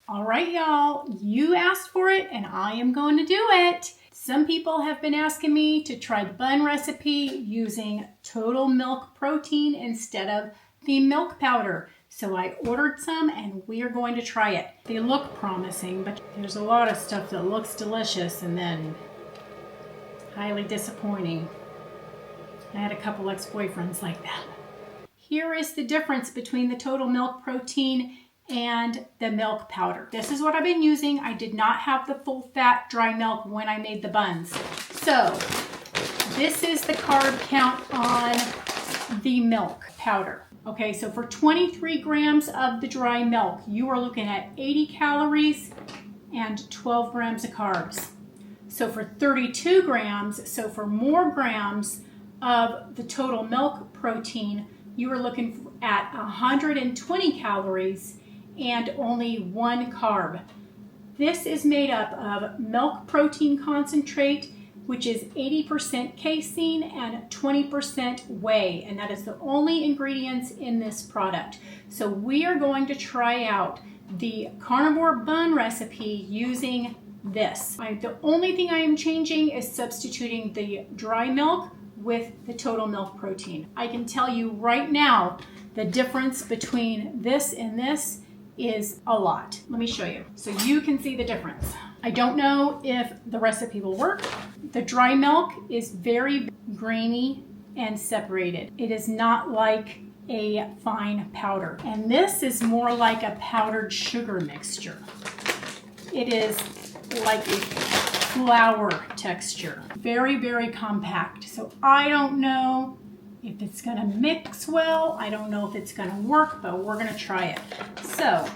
All right, y'all, you asked for it and I am going to do it. Some people have been asking me to try the bun recipe using total milk protein instead of the milk powder. So I ordered some and we are going to try it. They look promising, but there's a lot of stuff that looks delicious and then highly disappointing. I had a couple ex-boyfriends like that. Here is the difference between the total milk protein and the milk powder. This is what I've been using. I did not have the full fat dry milk when I made the buns. So this is the carb count on the milk powder. Okay, so for 23 grams of the dry milk, you are looking at 80 calories and 12 grams of carbs. So for 32 grams, so for more grams of the total milk protein, you are looking at 120 calories and only 1 carb. This is made up of milk protein concentrate, which is 80% casein and 20% whey, and that is the only ingredients in this product. So we are going to try out the carnivore bun recipe using this. The only thing I am changing is substituting the dry milk with the total milk protein. I can tell you right now the difference between this and this is a lot. Let me show you so you can see the difference. I don't know if the recipe will work. The dry milk is very grainy and separated. It is not like a fine powder. And this is more like a powdered sugar mixture. It is like a flour texture. Very, very compact. So I don't know if it's gonna mix well. I don't know if it's gonna work, but we're gonna try it. So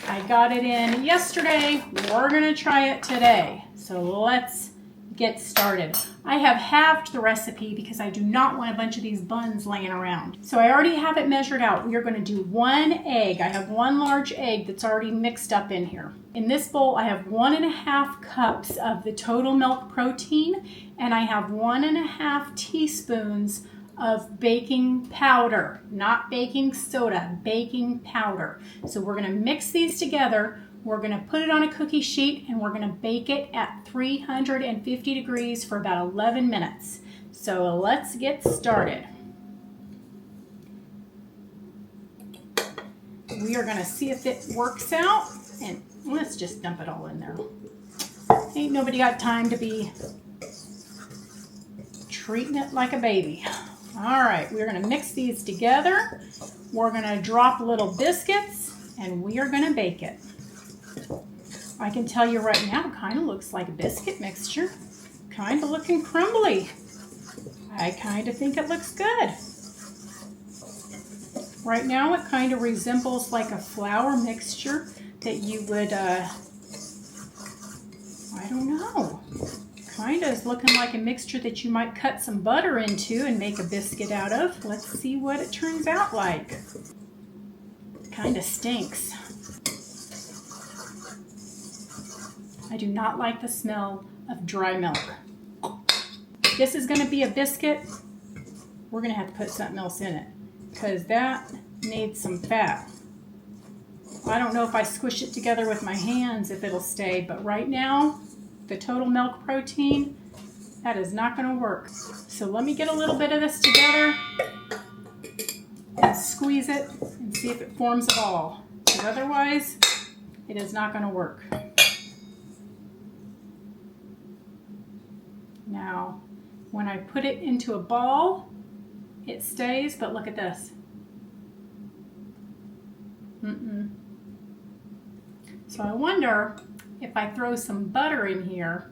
I got it in yesterday. We're gonna try it today. So let's get started. I have halved the recipe because I do not want a bunch of these buns laying around. So I already have it measured out. We are going to do 1 egg. I have 1 large egg that's already mixed up in here. In this bowl, I have 1.5 cups of the total milk protein, and I have 1.5 teaspoons of baking powder, not baking soda, baking powder. So we're going to mix these together. We're going to put it on a cookie sheet and we're going to bake it at 350 degrees for about 11 minutes. So let's get started. We are going to see if it works out, and let's just dump it all in there. Ain't nobody got time to be treating it like a baby. All right, we're going to mix these together. We're going to drop little biscuits and we are going to bake it. I can tell you right now, it kind of looks like a biscuit mixture. Kind of looking crumbly. I kind of think it looks good. Right now, it kind of resembles like a flour mixture that you would, I don't know. Kind of is looking like a mixture that you might cut some butter into and make a biscuit out of. Let's see what it turns out like. Kind of stinks. I do not like the smell of dry milk. If this is going to be a biscuit, we're going to have to put something else in it because that needs some fat. I don't know if I squish it together with my hands if it'll stay, but right now, the total milk protein, that is not going to work. So let me get a little bit of this together and squeeze it and see if it forms a ball. Because otherwise, it is not going to work. Now, when I put it into a ball, it stays, but look at this. So I wonder if I throw some butter in here,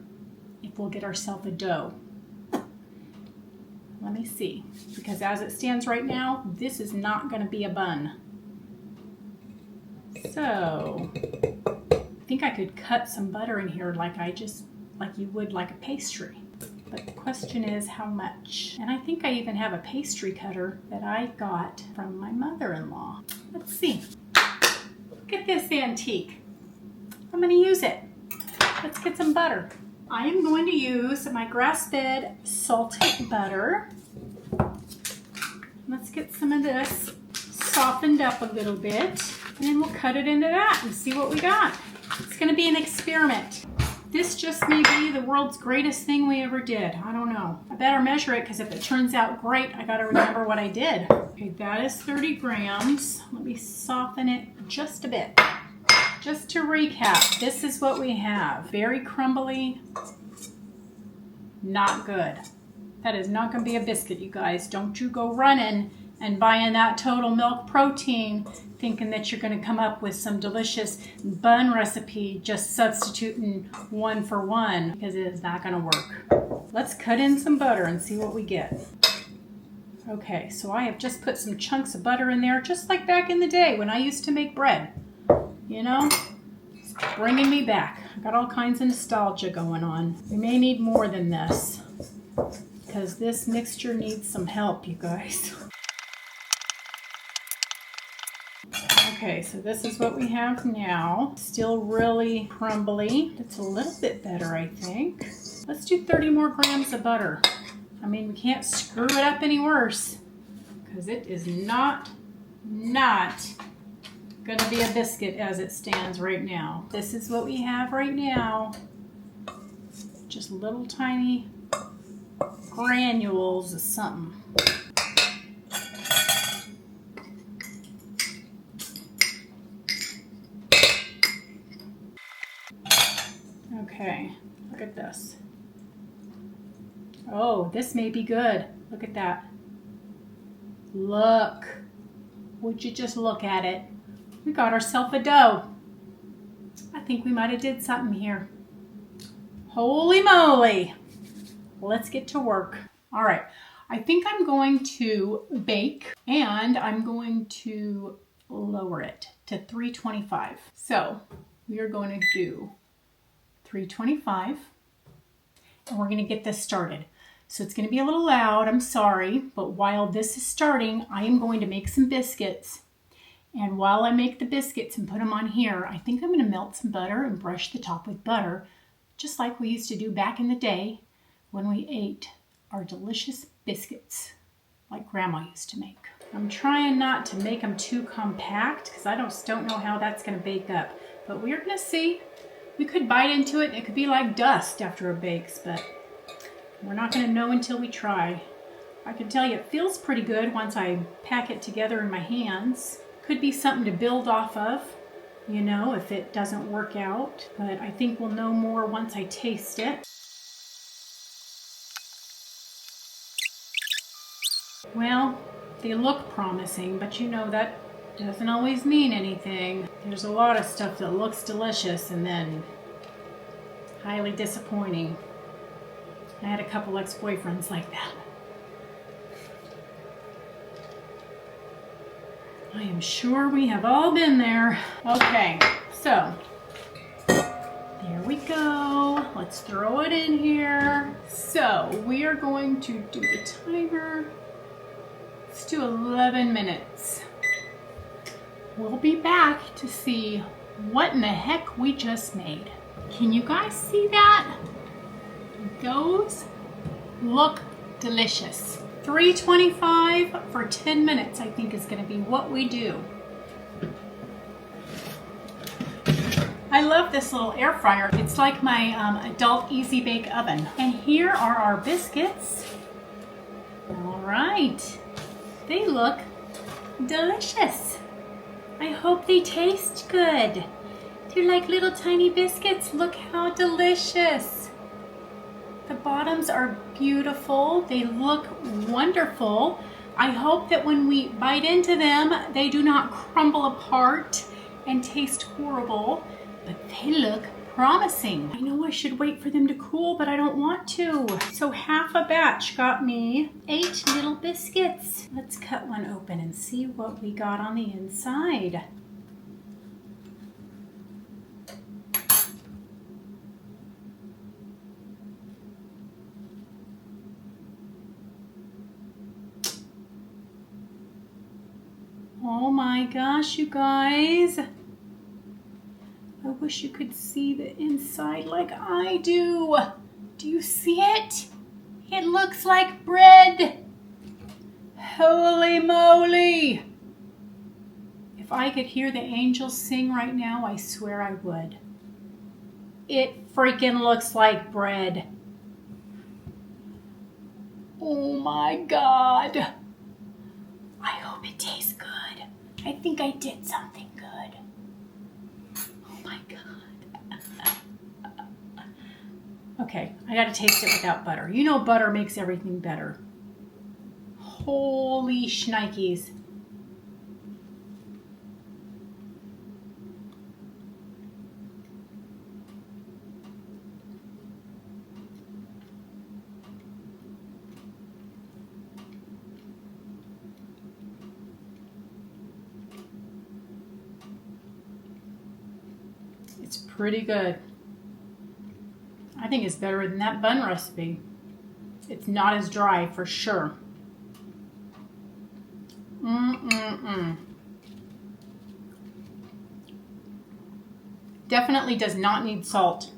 if we'll get ourselves a dough. Let me see, because as it stands right now, this is not going to be a bun. So, I think I could cut some butter in here like you would like a pastry. But the question is how much? And I think I even have a pastry cutter that I got from my mother-in-law. Let's see. Look at this antique. I'm going to use it. Let's get some butter. I am going to use my grass-fed salted butter. Let's get some of this softened up a little bit. And then we'll cut it into that and see what we got. It's gonna be an experiment. This just may be the world's greatest thing we ever did. I don't know. I better measure it because if it turns out great, I gotta remember what I did. Okay, that is 30 grams. Let me soften it just a bit. Just to recap, this is what we have. Very crumbly, not good. That is not gonna be a biscuit, you guys. Don't you go running and buying that total milk protein thinking that you're going to come up with some delicious bun recipe just substituting 1 for 1, because it is not going to work. Let's cut in some butter and see what we get. Okay, so I have just put some chunks of butter in there, just like back in the day when I used to make bread. You know, it's bringing me back. I got all kinds of nostalgia going on. We may need more than this, because this mixture needs some help, you guys. Okay, so this is what we have now. Still really crumbly. It's a little bit better, I think. Let's do 30 more grams of butter. I mean, we can't screw it up any worse, because it is not gonna be a biscuit as it stands right now. This is what we have right now. Just little tiny granules of something. Okay, look at this. Oh, this may be good. Look at that. Look. Would you just look at it? We got ourselves a dough. I think we might have did something here. Holy moly. Let's get to work. All right, I think I'm going to bake, and I'm going to lower it to 325. So we are going to do 325, and we're going to get this started. So it's going to be a little loud, I'm sorry, but while this is starting, I am going to make some biscuits. And while I make the biscuits and put them on here, I think I'm going to melt some butter and brush the top with butter, just like we used to do back in the day when we ate our delicious biscuits like Grandma used to make. I'm trying not to make them too compact because I don't know how that's going to bake up, but we're going to see. We could bite into it and it could be like dust after it bakes, but we're not going to know until we try. I can tell you it feels pretty good once I pack it together in my hands. Could be something to build off of, you know, if it doesn't work out, but I think we'll know more once I taste it. Well, they look promising, but you know that doesn't always mean anything. There's a lot of stuff that looks delicious and then highly disappointing. I had a couple ex-boyfriends like that. I am sure we have all been there. Okay, so there we go. Let's throw it in here. So we are going to do the timer. Let's do 11 minutes. We'll be back to see what in the heck we just made. Can you guys see that? Those look delicious. 325 for 10 minutes, I think, is going to be what we do. I love this little air fryer. It's like my adult easy bake oven. And here are our biscuits. All right. They look delicious. I hope they taste good. They're like little tiny biscuits. Look how delicious. The bottoms are beautiful. They look wonderful. I hope that when we bite into them, they do not crumble apart and taste horrible, but they look promising. I know I should wait for them to cool, but I don't want to. So half a batch got me 8 little biscuits. Let's cut one open and see what we got on the inside. Oh my gosh, you guys. I wish you could see the inside like I do. Do you see it? It looks like bread. Holy moly. If If I could hear the angels sing right now, I swear I would. It freaking looks like bread. Oh my God. I hope it tastes good. I think I did something good. Oh my God. Okay, I gotta taste it without butter. You know butter makes everything better. Holy shnikes. It's pretty good. I think it's better than that bun recipe. It's not as dry for sure. Definitely does not need salt.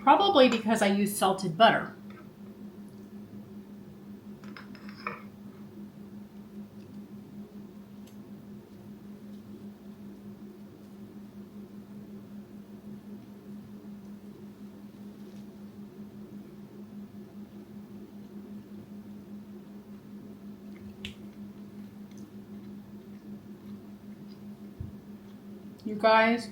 Probably because I use salted butter. You guys,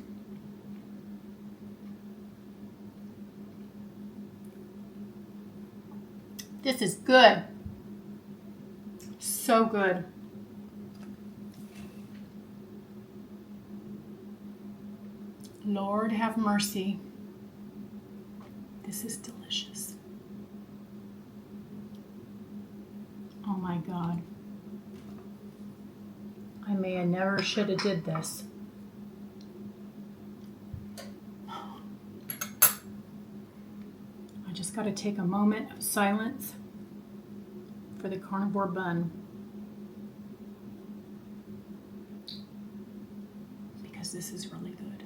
this is good. So good. Lord have mercy. This is delicious. Oh my God. I may have never should have did this. I just got to take a moment of silence for the carnivore bun. Because this is really good.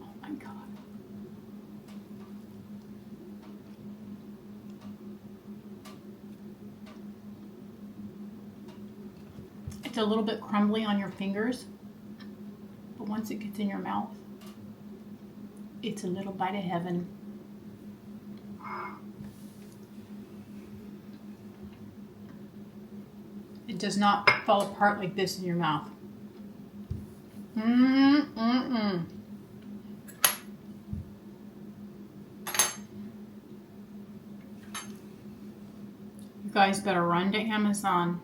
Oh my God. It's a little bit crumbly on your fingers, but once it gets in your mouth, it's a little bite of heaven. It does not fall apart like this in your mouth. You guys better run to Amazon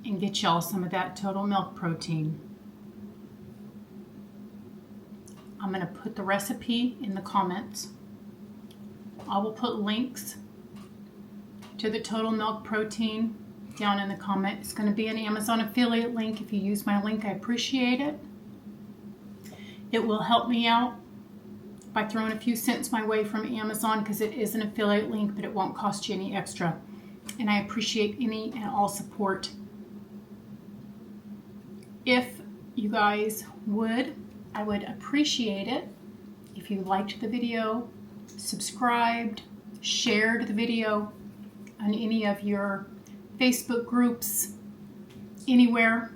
and get y'all some of that total milk protein. I'm going to put the recipe in the comments. I will put links to the total milk protein down in the comment. It's going to be an Amazon affiliate link. If you use my link, I appreciate it. It will help me out by throwing a few cents my way from Amazon because it is an affiliate link, but it won't cost you any extra. And I appreciate any and all support. If you guys would, I would appreciate it if you liked the video, subscribed, shared the video on any of your Facebook groups, anywhere.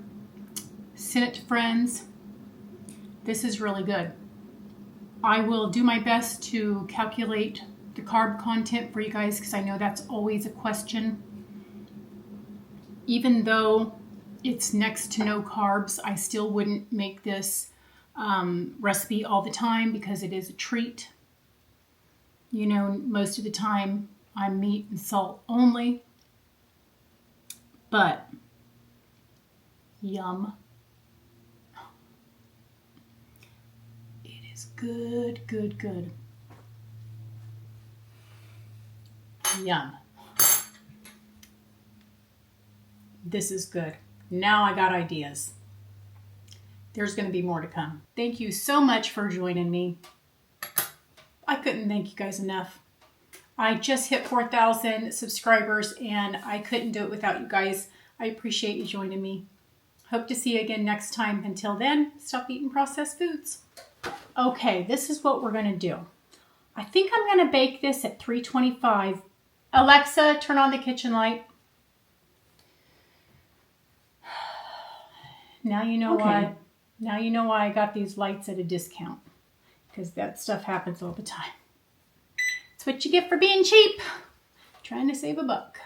Send it to friends. This is really good. I will do my best to calculate the carb content for you guys because I know that's always a question. Even though it's next to no carbs, I still wouldn't make this recipe all the time because it is a treat. You know, most of the time I'm meat and salt only. But, yum. It is good, good, good. Yum. This is good. Now I got ideas. There's going to be more to come. Thank you so much for joining me. I couldn't thank you guys enough. I just hit 4,000 subscribers and I couldn't do it without you guys. I appreciate you joining me. Hope to see you again next time. Until then, stop eating processed foods. Okay, this is what we're going to do. I think I'm going to bake this at 325. Alexa, turn on the kitchen light. Now you know Okay. why. Now you know why I got these lights at a discount. Because that stuff happens all the time. It's what you get for being cheap. Trying to save a buck.